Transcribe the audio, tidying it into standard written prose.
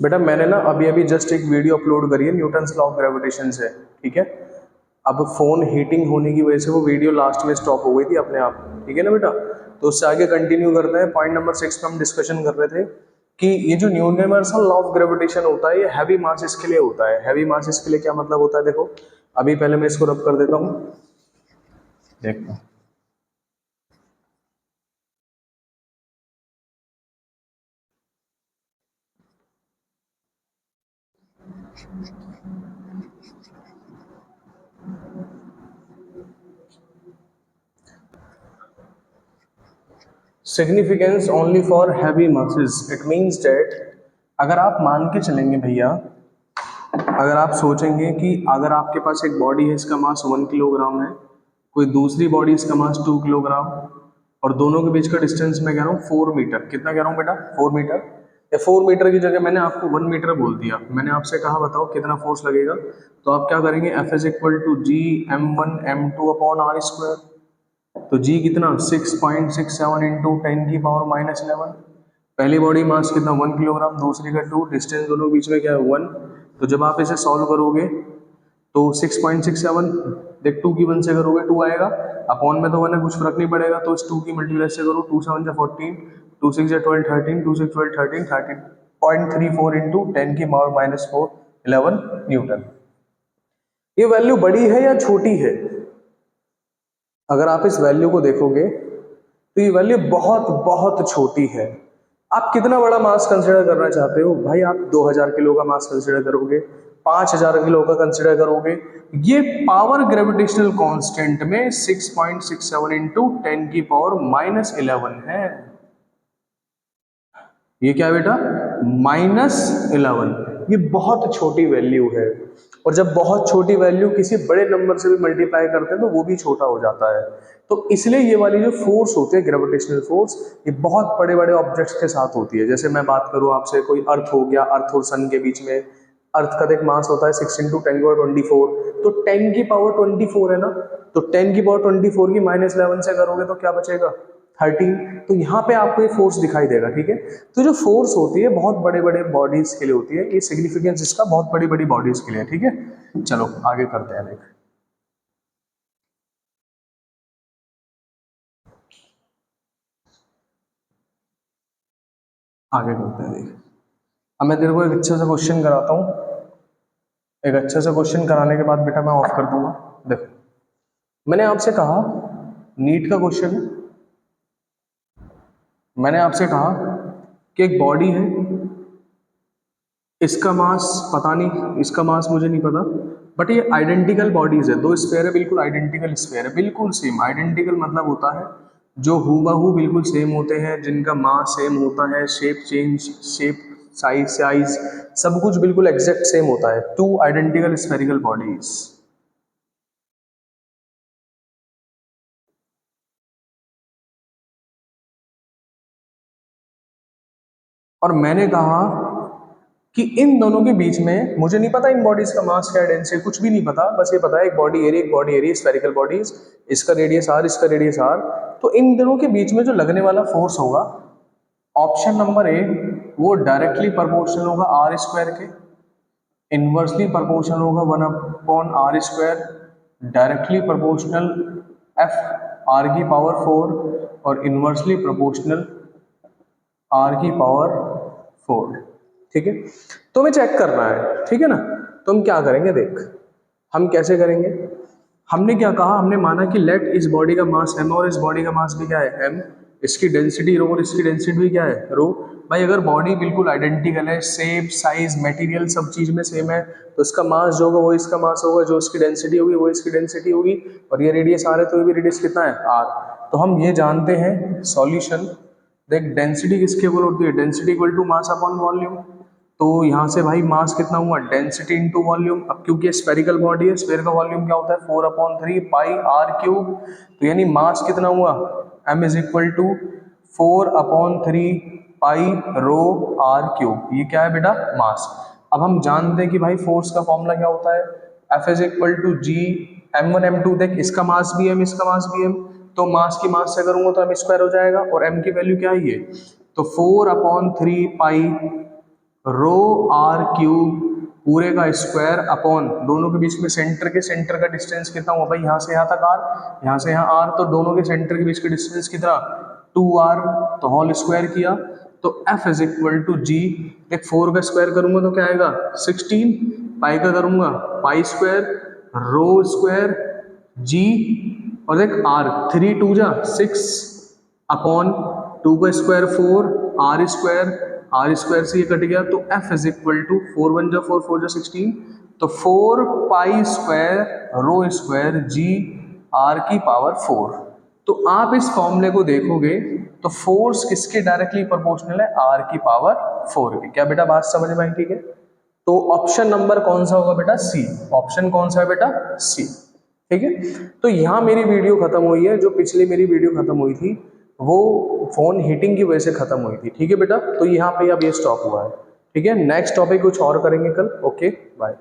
बेटा मैंने ना अभी अभी जस्ट एक वीडियो अपलोड करी है न्यूटन्स लॉ ऑफ ग्रेविटेशन से, ठीक है। अब फोन हीटिंग होने की वजह से वो वीडियो लास्ट में स्टॉप हो गई थी अपने आप, ठीक है ना बेटा। तो उससे आगे कंटिन्यू करते हैं। पॉइंट नंबर 6 पे हम डिस्कशन कर रहे थे कि ये जो यूनिवर्सल लॉ ऑफ ग्रेविटेशन होता है ये हैवी मासेस के लिए होता है। हैवी मासेस के लिए क्या मतलब होता है, देखो अभी पहले मैं इसको रब कर देता हूँ, देखो significance only for heavy masses. It means that अगर आप मान के चलेंगे भैया, अगर आप सोचेंगे कि अगर आपके पास एक बॉडी है इसका मास 1 किलोग्राम है, कोई दूसरी बॉडी इसका मास 2 किलोग्राम, और दोनों के बीच का डिस्टेंस मैं कह रहा हूँ 4 मीटर। कितना कह रहा हूँ बेटा, 4 मीटर। या 4 मीटर की जगह मैंने आपको 1 मीटर बोल दिया, मैंने आपसे कहा बताओ कितना फोर्स लगेगा, तो आप क्या करेंगे, F is equal to G m1m2/r²। तो जी कितना 6.67 इंटू 10⁻⁻11। पहली बॉडी मास कितना 1 किलोग्राम, दूसरी का 2, डिस्टेंस दोनों के बीच में क्या है 1। तो जब आप इसे सॉल्व करोगे तो 6.67 देख 2 की 1 से करोगे 2 आएगा, अपॉन में तो 1 है कुछ फर्क नहीं पड़ेगा, तो इस 2 की मल्टीप्लाई से करो, 2 7 जा 14, 2 6 जा 12 13, 2 6 12 13 13.34 इंटू 10⁻⁻4 11 न्यूटन। ये वैल्यू बड़ी है या छोटी है? अगर आप इस वैल्यू को देखोगे तो ये वैल्यू बहुत बहुत छोटी है। आप कितना बड़ा मास कंसिडर करना चाहते हो भाई? आप 2000 किलो का मास कंसिडर करोगे, 5000 किलो का कंसिडर करोगे? ये पावर ग्रेविटेशनल कांस्टेंट में 6.67 इंटू 10⁻⁻11 है। ये क्या है बेटा, -11। ये बहुत छोटी वैल्यू है, और जब बहुत छोटी वैल्यू किसी बड़े नंबर से भी मल्टीप्लाई करते हैं तो वो भी छोटा हो जाता है। तो इसलिए ये वाली जो फोर्स होती है ग्रेविटेशनल फोर्स, ये बहुत बड़े बड़े ऑब्जेक्ट्स के साथ होती है। जैसे मैं बात करूं आपसे, कोई अर्थ हो गया, अर्थ और सन के बीच में अर्थ का एक मास होता है 6 इंटू 10⁻24, तो 10⁻24 है ना, तो 10⁻24 की -11 से करोगे तो क्या बचेगा 13। तो यहाँ पे आपको ये फोर्स दिखाई देगा, ठीक है। तो जो फोर्स होती है बहुत बड़े बड़े बॉडीज के लिए होती है, ये सिग्निफिकेंस इसका बहुत बड़ी बड़ी बॉडीज के लिए, ठीक है। चलो आगे करते हैं, देख आगे करते हैं, देख अब मैं तेरे को एक अच्छे से क्वेश्चन कराता हूँ। एक अच्छे से क्वेश्चन कराने के बाद बेटा मैं ऑफ कर दूंगा। देखो मैंने आपसे कहा, नीट का क्वेश्चन है, मैंने आपसे कहा कि एक बॉडी है, इसका मास पता नहीं, इसका मास मुझे नहीं पता, बट ये आइडेंटिकल बॉडीज है, दो स्फेयर है, बिल्कुल आइडेंटिकल स्फेयर है, बिल्कुल सेम। आइडेंटिकल मतलब होता है जो हूबहू बिल्कुल सेम होते हैं, जिनका मास सेम होता है, शेप चेंज, शेप साइज सब कुछ बिल्कुल एग्जैक्ट सेम होता है। Two identical spherical bodies. और मैंने कहा कि इन दोनों के बीच में मुझे नहीं पता इन बॉडीज का मास क्या है, डेंसिटी कुछ भी नहीं पता, बस ये पता है एक बॉडी एरिया, एक बॉडी एरिया, स्फेरिकल बॉडीज, इसका रेडियस आर, इसका रेडियस आर। तो इन दोनों के बीच में जो लगने वाला फोर्स होगा, ऑप्शन नंबर ए, वो डायरेक्टली प्रोपोर्शनल होगा आर स्क्वायर के, इनवर्सली प्रोपोर्शनल होगा 1/r², directly proportional F R की पावर 4, और इनवर्सली प्रोपोर्शनल आर की पावर 4, ठीक है। तो हमें चेक करना है, ठीक है ना। तो हम क्या करेंगे, देख हम कैसे करेंगे। हमने क्या कहा, हमने माना कि लेट इस बॉडी का मास m और इस बॉडी का मास भी क्या है m, इसकी डेंसिटी रो और इसकी डेंसिटी भी क्या है रो। भाई अगर बॉडी बिल्कुल आइडेंटिकल है, शेप साइज मटेरियल सब चीज में सेम है, तो इसका मास जो होगा वो इसका मास होगा, जो इसकी डेंसिटी होगी वो इसकी डेंसिटी होगी, और ये रेडियस आर है तो ये भी रेडियस कितना है r। तो हम ये जानते हैं सॉल्यूशन। देख डेंसिटी किसके इक्वल होती है, density equal to mass upon volume. तो यहाँ से भाई मास कितना हुआ, डेंसिटी इंटू वॉल्यूम। अब क्योंकि स्फेरिकल बॉडी है, स्फेयर का वॉल्यूम क्या होता है 4/3 पाई r³। तो यानी मास कितना हुआ, m is equal to 4/3 pi rho r³। ये क्या है बेटा, मास। अब हम जानते हैं कि भाई फोर्स का फॉर्मूला क्या होता है, F is equal to G m1 m2। देख इसका मास भी m, इसका मास भी m, तो मास की मास से करूंगा तो m स्क्वायर हो जाएगा, और m की वैल्यू क्या है ये, तो 4/3 पाई रो आर क्यूब पूरे का स्क्वायर अपॉन दोनों के बीच में सेंटर का डिस्टेंस कितना हुआ भाई, यहाँ से यहाँ तक आर, यहाँ से यहाँ आर, तो दोनों के सेंटर के बीच का डिस्टेंस कितना 2r, तो होल स्क्वायर किया तो f इज इक्वल टू जी, एक 4 का स्क्वायर करूंगा तो क्या आएगा 16, पाई का करूंगा पाई स्क्वायर, रो स्क्वायर जी, और देख r 3 2 जा 6 अपॉन 2 का स्क्वायर 4, आर स्क्वायर से ये कट गया तो f इज इक्वल टू 4 1 जा 4 4 जा 16, तो 4 pi square rho square G R की पावर 4। तो आप इस फॉर्मूले को देखोगे तो फोर्स किसके डायरेक्टली प्रोपोर्शनल है, आर की पावर 4 की। क्या बेटा बात समझ में आई? ठीक है, तो ऑप्शन नंबर कौन सा होगा बेटा, सी। ऑप्शन कौन सा है बेटा, सी। ठीक है, तो यहाँ मेरी वीडियो खत्म हुई है। जो पिछली मेरी वीडियो खत्म हुई थी वो फोन हीटिंग की वजह से खत्म हुई थी। ठीक है बेटा, तो यहाँ पे अब ये स्टॉप हुआ है। ठीक है, नेक्स्ट टॉपिक कुछ और करेंगे कल। Okay bye.